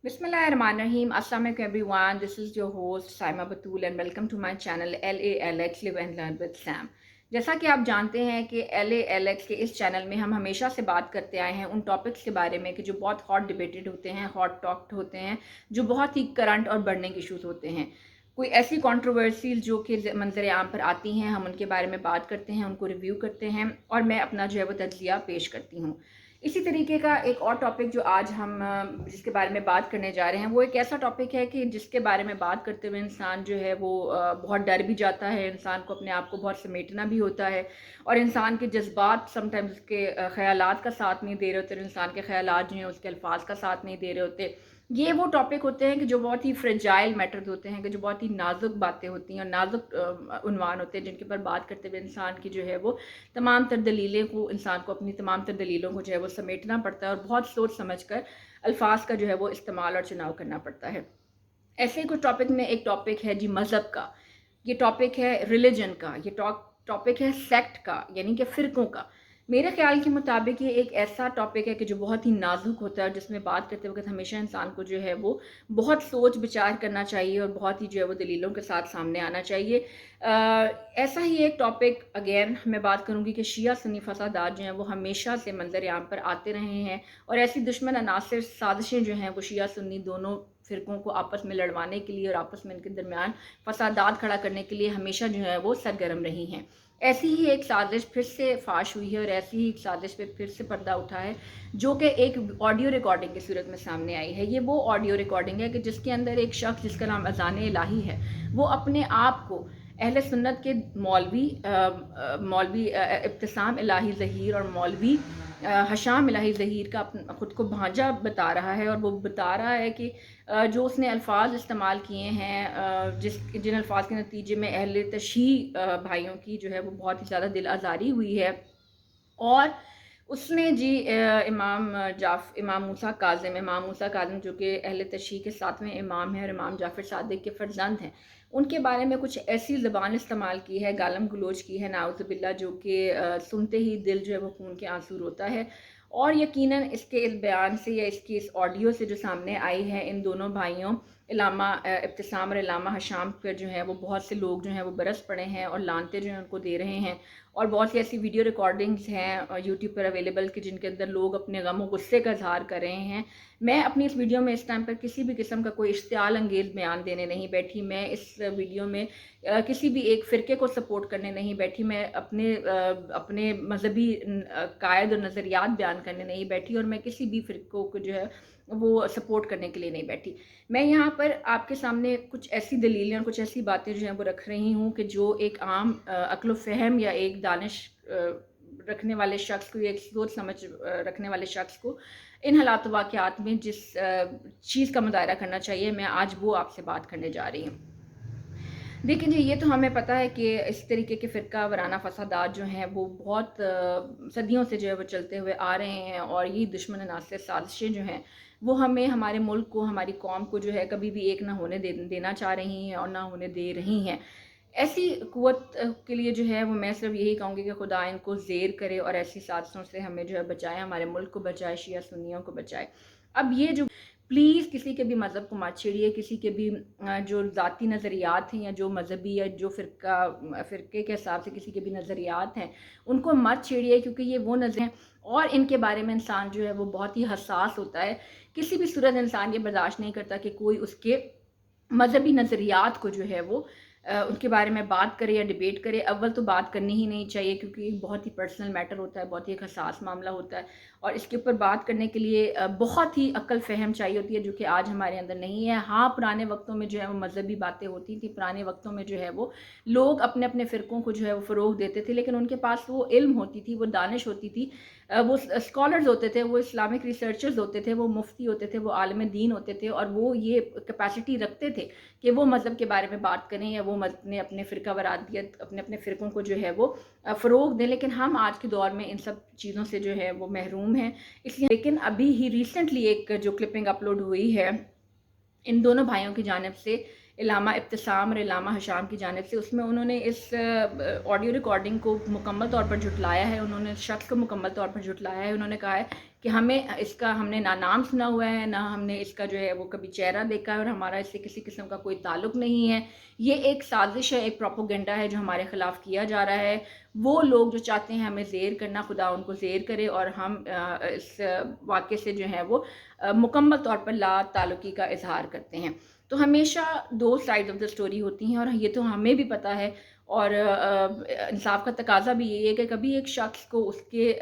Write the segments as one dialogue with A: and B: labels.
A: Bismillahirrahmanirrahim. Assalamu alaikum everyone. This is your host Saima Batul and welcome to my channel LALX Live and Learn with Sam. जैसा कि आप जानते हैं कि LALX के इस चैनल में हम हमेशा से बात करते आए हैं उन टॉपिक्स के बारे में कि जो बहुत हॉट डिबेटेड होते हैं, हॉट टॉक्ड होते हैं, जो बहुत ही करंट और बर्निंग इश्यूज होते हैं। कोई ऐसी कंट्रोवर्सीज जो कि मंजर आम पर आती हैं, हम उनके बारे में बात करते हैं, उनको रिव्यू करते हैं और मैं अपना जो है वो तज्जिया पेश करती हूँ। इसी तरीके का एक और टॉपिक जो आज हम जिसके बारे में बात करने जा रहे हैं वो एक ऐसा टॉपिक है कि जिसके बारे में बात करते हुए इंसान जो है वो बहुत डर भी जाता है, इंसान को अपने आप को बहुत समेटना भी होता है और इंसान के जज्बात समटाइम्स उसके ख़यालात का साथ नहीं दे रहे होते, इंसान के ख़यालात जो हैं उसके अल्फाज का साथ नहीं दे रहे होते। ये वो टॉपिक होते हैं कि जो बहुत ही फ्रेजाइल मैटर्स होते हैं, कि जो बहुत ही नाजुक बातें होती हैं और नाजुक उन्वान होते हैं, जिनके ऊपर बात करते हुए इंसान की जो है वो तमाम तर दलीलें को इंसान को अपनी तमाम तर दलीलों को जो है वो समेटना पड़ता है और बहुत सोच समझ कर अल्फाज का जो है वो इस्तेमाल और चुनाव करना पड़ता है। ऐसे ही कुछ टॉपिक में एक टॉपिक है जी मज़हब का, ये टॉपिक है रिलीजन का, ये टॉपिक है सेक्ट का यानी कि फ़िरक़ों का। मेरे ख़्याल के मुताबिक ये एक ऐसा टॉपिक है कि जो बहुत ही नाजुक होता है, जिसमें बात करते वक्त हमेशा इंसान को जो है वो बहुत सोच विचार करना चाहिए और बहुत ही जो है वो दलीलों के साथ सामने आना चाहिए। ऐसा ही एक टॉपिक अगेन मैं बात करूँगी कि शिया सुन्नी फसादात जो हैं वो हमेशा से मंजर आम पर आते रहे हैं और ऐसी दुश्मन अनासर साजिशें जो हैं वो शिया सुन्नी दोनों फ़िरक़ों को आपस में लड़वाने के लिए और आपस में इनके दरमियान फसादात खड़ा करने के लिए हमेशा जो है वो सरगर्म रही हैं। ऐसी ही एक साजिश फिर से फाश हुई है और ऐसी ही एक साजिश पे फिर से पर्दा उठा है जो कि एक ऑडियो रिकॉर्डिंग की सूरत में सामने आई है। ये वो ऑडियो रिकॉर्डिंग है कि जिसके अंदर एक शख्स जिसका नाम अज़ान इलाही है, वो अपने आप को अहले सुन्नत के मौलवी इब्तिसाम इलाही ज़हीर और मौलवी हशाम इलाही ज़हीर का ख़ुद को भांजा बता रहा है और वो बता रहा है कि जो उसने अल्फाज इस्तेमाल किए हैं, जिन अल्फाज के नतीजे में अहले तशहीह भाइयों की जो है वो बहुत ही ज़्यादा दिल आज़ारी हुई है और उसने जी इमाम मूसा काज़िम जो कि अहले तशहीह के 7वें इमाम हैं और इमाम जाफ़र सादिक के फ़र्जंद हैं, उनके बारे में कुछ ऐसी ज़बान इस्तेमाल की है, गालम गलोच की है नाउज़ुबिल्लाह, जो कि सुनते ही दिल जो है वो खून के आंसू रोता है। और यकीनन इसके इस बयान से या इसकी इस ऑडियो से जो सामने आई है इन दोनों भाइयों इलामा इब्तिसाम और इलामा हशाम पर जो है वो बहुत से लोग जो हैं वो बरस पड़े हैं और लानते जो हैं उनको दे रहे हैं और बहुत सी ऐसी वीडियो रिकॉर्डिंग्स हैं यूट्यूब पर अवेलेबल कि जिनके अंदर लोग अपने गम और गुस्से का इजहार कर रहे हैं। मैं अपनी इस वीडियो में इस टाइम पर किसी भी किस्म का कोई इश्तियाल अंगेज़ बयान देने नहीं बैठी। मैं इस वीडियो में किसी भी एक फ़िरके को सपोर्ट करने नहीं बैठी। मैं अपने मजहबी कायद और नज़रियात बयान करने नहीं बैठी और मैं किसी भी फ़िरक़ों को जो है वो सपोर्ट करने के लिए नहीं बैठी। मैं यहाँ पर आपके सामने कुछ ऐसी दलीलें और कुछ ऐसी बातें जो हैं वो रख रही हूँ कि जो एक आम अक्ल फ़हम या एक दानिश रखने वाले शख्स को, एक सोच समझ रखने वाले शख्स को इन हालात वाक़यात में जिस चीज़ का मुज़ाहरा करना चाहिए, मैं आज वो आपसे बात करने जा रही हूँ। देखिए जी, ये तो हमें पता है कि इस तरीके के फ़िरका वराना फ़सादात जो हैं वो बहुत सदियों से जो है वो चलते हुए आ रहे हैं और ये दुश्मन अनासर साजिशें जो हैं वो हमें, हमारे मुल्क को, हमारी कौम को जो है कभी भी एक ना होने देना चाह रही हैं और ना होने दे रही हैं। ऐसी क़ुव्वत के लिए जो है वो मैं सिर्फ यही कहूँगी कि खुदा इनको ज़ेर करे और ऐसी साजिशों से हमें जो है बचाए, हमारे मुल्क को बचाए, शिया सुन्नियों को बचाए। अब ये जो प्लीज़ किसी के भी मज़हब को मत छेड़िए, किसी के भी जो ज़ाती नज़रियात हैं या जो मज़हबी या जो फ़िरके के हिसाब से किसी के भी नज़रियात हैं, उनको मत छेड़िए क्योंकि ये वो नज़र हैं और इनके बारे में इंसान जो है वो बहुत ही हसास होता है। किसी भी सूरत इंसान ये बर्दाश्त नहीं करता कि कोई उसके मज़हबी नज़रियात को जो है वो उनके बारे में बात करे या डिबेट करे। अव्वल तो बात करनी ही नहीं चाहिए क्योंकि एक बहुत ही पर्सनल मैटर होता है, बहुत ही एक हसास मामला होता है और इसके ऊपर बात करने के लिए बहुत ही अक्ल फ़हम चाहिए होती है, जो कि आज हमारे अंदर नहीं है। हाँ, पुराने वक्तों में जो है वो मज़हबी बातें होती थी, पुराने वक्तों में जो है वो लोग अपने अपने फ़िरक़ों को जो है वो फ़रोग़ देते थे, लेकिन उनके पास वो इल्म होती थी, वो दानिश होती थी, वो स्कॉलर्स होते थे, वो इस्लामिक रिसर्चर्स होते थे, वो मुफ्ती होते थे, वो आलिम दीन होते थे और वो ये कैपेसिटी रखते थे कि वो मज़हब के बारे में बात करें या वो अपने फ़िरका वरादियत, अपने अपने फ़िरक़ों को जो है वो फ़रोग़ दें। लेकिन हम आज के दौर में इन सब चीज़ों से जो है वो महरूम हैं। इसलिए लेकिन अभी ही रिसेंटली एक जो क्लिपिंग अपलोड हुई है इन दोनों भाइयों की जानिब से, इलामा इब्तिसाम और इलामा हशाम की जानिब से, उसमें उन्होंने इस ऑडियो रिकॉर्डिंग को मुकम्मल तौर पर झुटलाया है, उन्होंने शख्स को मुकम्मल तौर पर झुटलाया है। उन्होंने कहा है کہ ہم نے نہ نام سنا ہوا ہے، نہ ہم نے اس کا جو ہے وہ کبھی چہرہ دیکھا ہے، اور ہمارا اس سے کسی قسم کا کوئی تعلق نہیں ہے. یہ ایک سازش ہے، ایک پروپوگنڈا ہے جو ہمارے خلاف کیا جا رہا ہے. وہ لوگ جو چاہتے ہیں ہمیں زیر کرنا، خدا ان کو زیر کرے، اور ہم اس واقعے سے جو ہے وہ مکمل طور پر لا تعلقی کا اظہار کرتے ہیں. تو ہمیشہ دو سائڈ آف دا اسٹوری ہوتی ہیں، اور یہ تو ہمیں بھی پتہ ہے، اور انصاف کا تقاضا بھی یہی ہے کہ کبھی ایک شخص کو اس کے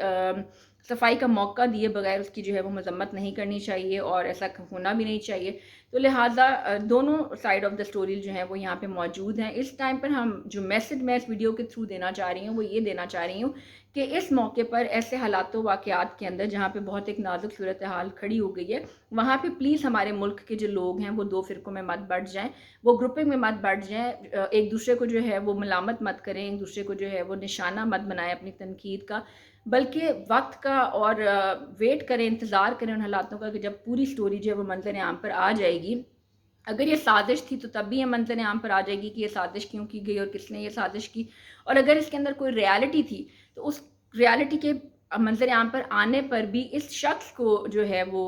A: صفائی کا موقع دیے بغیر اس کی جو ہے وہ مذمت نہیں کرنی چاہیے، اور ایسا ہونا بھی نہیں چاہیے. تو لہٰذا دونوں سائڈ آف دا اسٹوری جو ہیں وہ یہاں پہ موجود ہیں. اس ٹائم پر ہم جو میسج میں اس ویڈیو کے تھرو دینا چاہ رہی ہوں وہ یہ دینا چاہ رہی ہوں کہ اس موقع پر ایسے حالات و واقعات کے اندر جہاں پہ بہت ایک نازک صورتحال کھڑی ہو گئی ہے، وہاں پہ پلیز ہمارے ملک کے جو لوگ ہیں وہ دو فرقوں میں مت بٹ جائیں، وہ گروپنگ میں مت بٹ جائیں، ایک دوسرے کو جو ہے وہ ملامت مت کریں، ایک دوسرے کو جو ہے وہ نشانہ مت بنائیں اپنی تنقید کا، بلکہ وقت کا اور ویٹ کریں، انتظار کریں ان حالاتوں کا کہ جب پوری سٹوری جو ہے وہ منظر عام پر آ جائے گی. اگر یہ سازش تھی تو تب بھی یہ منظر عام پر آ جائے گی کہ یہ سازش کیوں کی گئی اور کس نے یہ سازش کی. اور اگر اس کے اندر کوئی ریالٹی تھی تو اس ریالٹی کے منظر عام پر آنے پر بھی اس شخص کو جو ہے وہ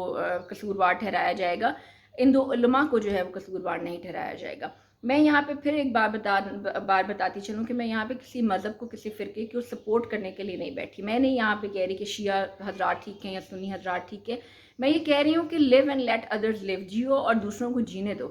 A: قصوروار ٹھہرایا جائے گا، ان دو علماء کو جو ہے وہ قصوروار نہیں ٹھہرایا جائے گا. میں یہاں پہ پھر ایک بار بتاتی چلوں کہ میں یہاں پہ کسی مذہب کو، کسی فرقے کو سپورٹ کرنے کے لیے نہیں بیٹھی. میں نہیں یہاں پہ کہہ رہی کہ شیعہ حضرات ٹھیک ہیں یا سنی حضرات ٹھیک ہے. میں یہ کہہ رہی ہوں کہ لیو اینڈ لیٹ ادرز لیو، جیو اور دوسروں کو جینے دو.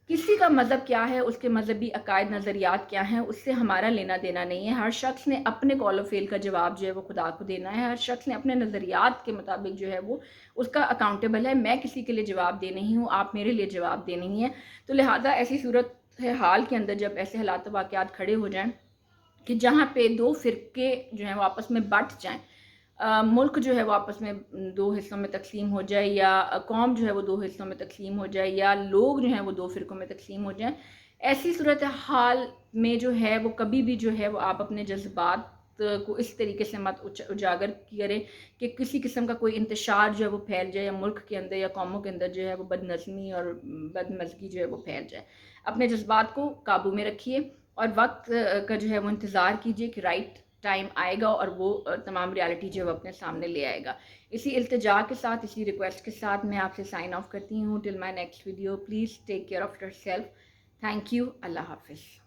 A: کسی کا مذہب کیا ہے، اس کے مذہبی عقائد نظریات کیا ہیں، اس سے ہمارا لینا دینا نہیں ہے. ہر شخص نے اپنے قول و فعل کا جواب جو ہے وہ خدا کو دینا ہے. ہر شخص نے اپنے نظریات کے مطابق جو ہے وہ اس کا اکاؤنٹیبل ہے. میں کسی کے لیے جواب دے نہیں ہوں، آپ میرے لیے جواب دے نہیں ہیں. تو لہٰذا ایسی صورت حال کے اندر جب ایسے حالات و واقعات کھڑے ہو جائیں کہ جہاں پہ دو فرقے جو ہیں وہ آپس میں بٹ جائیں، ملک جو ہے وہ آپس میں دو حصوں میں تقسیم ہو جائے، یا قوم جو ہے وہ دو حصوں میں تقسیم ہو جائے، یا لوگ جو ہیں وہ دو فرقوں میں تقسیم ہو جائیں، ایسی صورتحال میں جو ہے وہ کبھی بھی جو ہے وہ آپ اپنے جذبات کو اس طریقے سے مت اجاگر کریں کہ کسی قسم کا کوئی انتشار جو ہے وہ پھیل جائے، یا ملک کے اندر یا قوموں کے اندر جو ہے وہ بد نظمی اور بد مزگی جو ہے وہ پھیل جائے. اپنے جذبات کو قابو میں رکھیے، اور وقت کا جو ہے وہ انتظار کیجیے کہ رائٹ ٹائم آئے گا اور وہ تمام ریالٹی جو ہے وہ اپنے سامنے لے آئے گا. اسی التجا کے ساتھ، اسی ریکویسٹ کے ساتھ میں آپ سے سائن آف کرتی ہوں. Till my next video, please take care of yourself. Thank you. اللہ حافظ.